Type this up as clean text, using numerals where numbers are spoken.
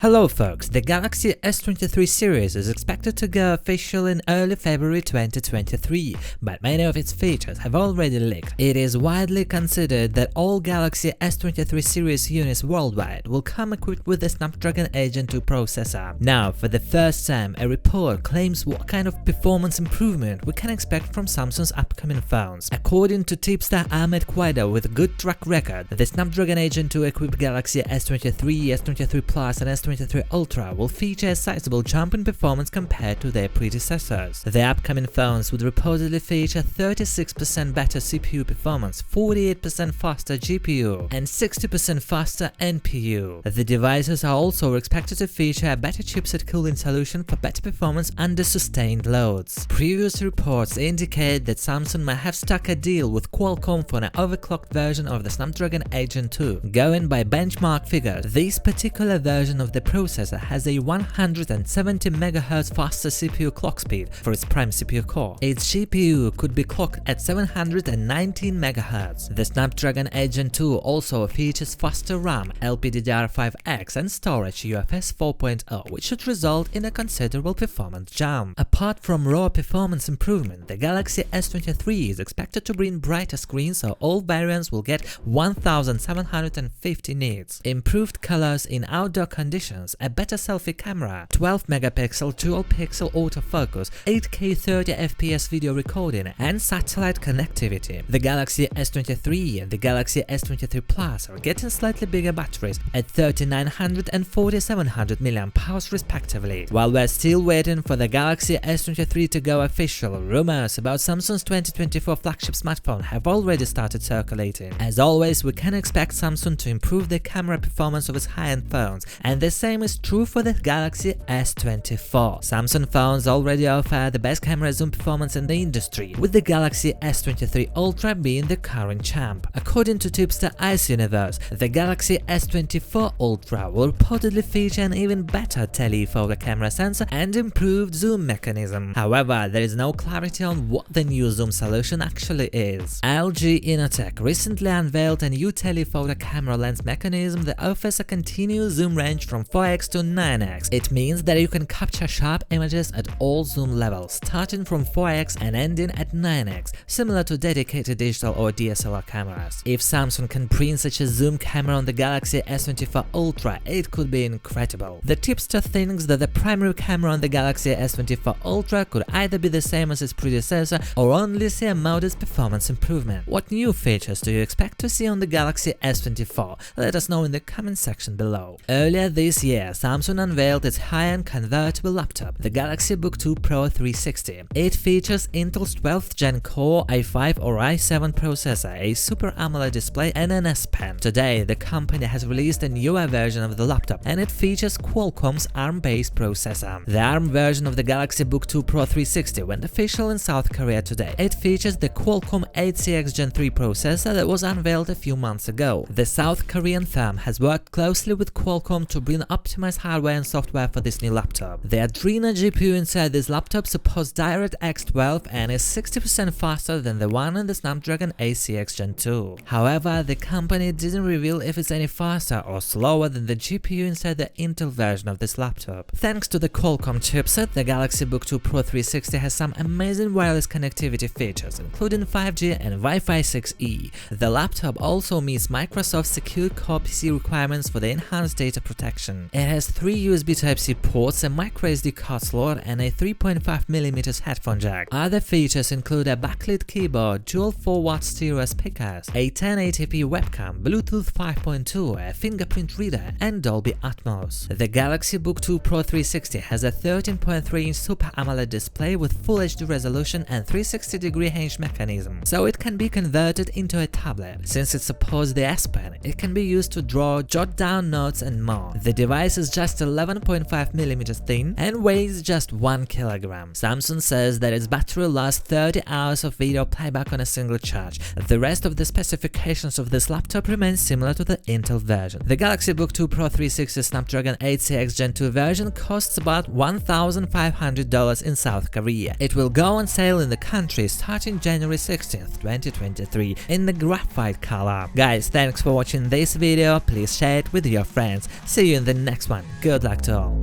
Hello folks, the Galaxy S23 series is expected to go official in early February 2023, but many of its features have already leaked. It is widely considered that all Galaxy S23 series units worldwide will come equipped with the Snapdragon 8 Gen 2 processor. Now, for the first time, a report claims what kind of performance improvement we can expect from Samsung's upcoming phones. According to tipster Ahmed Quaida with a good track record, the Snapdragon 8 Gen 2 equipped Galaxy S23, S23 Plus and S23 Ultra will feature a sizable jump in performance compared to their predecessors. The upcoming phones would reportedly feature 36% better CPU performance, 48% faster GPU, and 60% faster NPU. The devices are also expected to feature a better chipset cooling solution for better performance under sustained loads. Previous reports indicate that Samsung might have struck a deal with Qualcomm for an overclocked version of the Snapdragon 8 Gen 2. Going by benchmark figures, this particular version of the processor has a 170 MHz faster CPU clock speed for its prime CPU core. Its GPU could be clocked at 719 MHz. The Snapdragon 8 Gen 2 also features faster RAM, LPDDR5X and storage UFS 4.0, which should result in a considerable performance jump. Apart from raw performance improvement, the Galaxy S23 is expected to bring brighter screens, so all variants will get 1750 nits, improved colors in outdoor conditions, a better selfie camera, 12 megapixel dual pixel autofocus, 8K 30 FPS video recording, and satellite connectivity. The Galaxy S23 and the Galaxy S23 Plus are getting slightly bigger batteries at 3900 and 4700 mAh respectively. While we're still waiting for the Galaxy S23 to go official, rumors about Samsung's 2024 flagship smartphone have already started circulating. As always, we can expect Samsung to improve the camera performance of its high-end phones, and the same is true for the Galaxy S24. Samsung phones already offer the best camera zoom performance in the industry, with the Galaxy S23 Ultra being the current champ. According to tipster Ice Universe, the Galaxy S24 Ultra will reportedly feature an even better telephoto camera sensor and improved zoom mechanism. However, there is no clarity on what the new zoom solution actually is. LG Innotek recently unveiled a new telephoto camera lens mechanism that offers a continuous zoom range from 4x to 9x. It means that you can capture sharp images at all zoom levels, starting from 4x and ending at 9x, similar to dedicated digital or DSLR cameras. If Samsung can bring such a zoom camera on the Galaxy S24 Ultra, it could be incredible. The tipster thinks that the primary camera on the Galaxy S24 Ultra could either be the same as its predecessor or only see a modest performance improvement. What new features do you expect to see on the Galaxy S24? Let us know in the comment section below. Earlier this year, Samsung unveiled its high-end convertible laptop, the Galaxy Book 2 Pro 360. It features Intel's 12th Gen Core i5 or i7 processor, a Super AMOLED display, and an S Pen. Today, the company has released a newer version of the laptop, and it features Qualcomm's ARM-based processor. The ARM version of the Galaxy Book 2 Pro 360 went official in South Korea today. It features the Qualcomm 8CX Gen 3 processor that was unveiled a few months ago. The South Korean firm has worked closely with Qualcomm to bring optimized hardware and software for this new laptop. The Adreno GPU inside this laptop supports DirectX 12 and is 60% faster than the one in the Snapdragon 8CX Gen 2. However, the company didn't reveal if it's any faster or slower than the GPU inside the Intel version of this laptop. Thanks to the Qualcomm chipset, the Galaxy Book 2 Pro 360 has some amazing wireless connectivity features, including 5G and Wi-Fi 6E. The laptop also meets Microsoft's Secure Core PC requirements for the enhanced data protection. It has 3 USB Type-C ports, a microSD card slot, and a 3.5mm headphone jack. Other features include a backlit keyboard, dual 4-watt stereo speakers, a 1080p webcam, Bluetooth 5.2, a fingerprint reader, and Dolby Atmos. The Galaxy Book 2 Pro 360 has a 13.3-inch Super AMOLED display with Full HD resolution and 360-degree hinge mechanism, so it can be converted into a tablet. Since it supports the S Pen, it can be used to draw, jot down notes, and more. The device is just 11.5mm thin and weighs just 1 kg. Samsung says that its battery lasts 30 hours of video playback on a single charge. The rest of the specifications of this laptop remain similar to the Intel version. The Galaxy Book 2 Pro 360 Snapdragon 8CX Gen 2 version costs about $1,500 in South Korea. It will go on sale in the country starting January 16th, 2023 in the graphite color. Guys, thanks for watching this video. Please share it with your friends. See you in the the next one. Good luck to all.